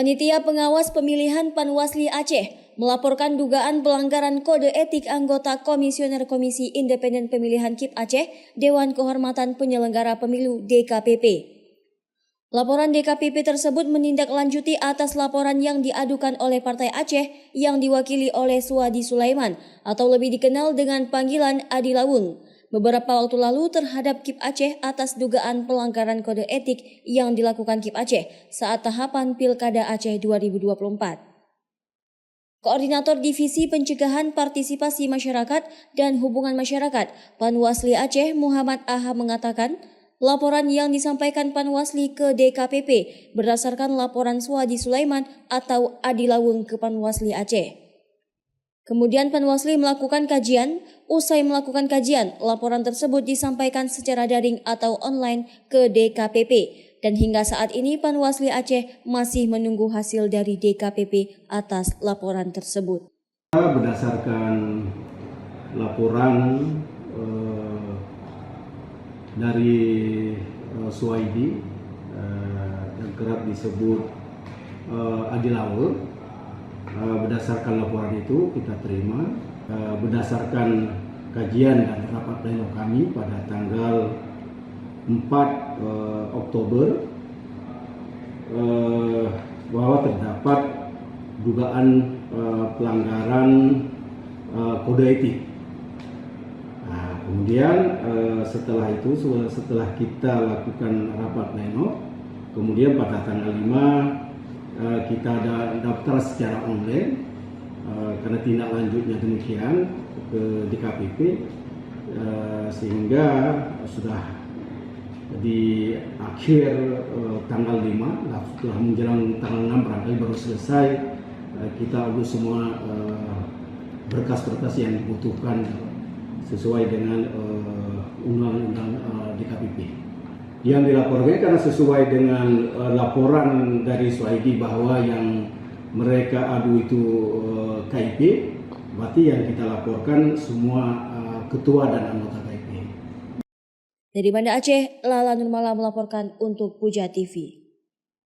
Panitia Pengawas Pemilihan Panwasli Aceh melaporkan dugaan pelanggaran kode etik anggota Komisioner Komisi Independen Pemilihan KIP Aceh, Dewan Kehormatan Penyelenggara Pemilu DKPP. Laporan DKPP tersebut menindaklanjuti atas laporan yang diadukan oleh Partai Aceh yang diwakili oleh Suadi Sulaiman atau lebih dikenal dengan panggilan Adi Lawung beberapa waktu lalu terhadap KIP Aceh atas dugaan pelanggaran kode etik yang dilakukan KIP Aceh saat tahapan Pilkada Aceh 2024. Koordinator Divisi Pencegahan Partisipasi Masyarakat dan Hubungan Masyarakat Panwasli Aceh Muhammad Aha mengatakan, laporan yang disampaikan Panwasli ke DKPP berdasarkan laporan Suadi Sulaiman atau Adi Lawung ke Panwasli Aceh. Kemudian Panwasli melakukan kajian. Usai melakukan kajian, laporan tersebut disampaikan secara daring atau online ke DKPP. Dan hingga saat ini Panwasli Aceh masih menunggu hasil dari DKPP atas laporan tersebut. Berdasarkan laporan dari Suwaidi yang kerap disebut Adi Lawung, berdasarkan laporan itu kita terima berdasarkan kajian dan rapat pleno kami pada tanggal 4 Oktober bahwa terdapat dugaan pelanggaran kode etik. Nah, kemudian setelah itu, setelah kita lakukan rapat pleno, kemudian pada tanggal 5 kita ada daftar secara online karena tindak lanjutnya demikian ke DKPP, sehingga sudah di akhir tanggal 5, setelah menjelang tanggal 6 barangkali baru selesai kita urus semua berkas-berkas yang dibutuhkan sesuai dengan undang-undang DKPP. Yang dilaporkan karena sesuai dengan laporan dari Suwaidi bahwa yang mereka adu itu KIP, berarti yang kita laporkan semua ketua dan anggota KIP. Dari Banda Aceh, Lala Nurmala melaporkan untuk Puja TV.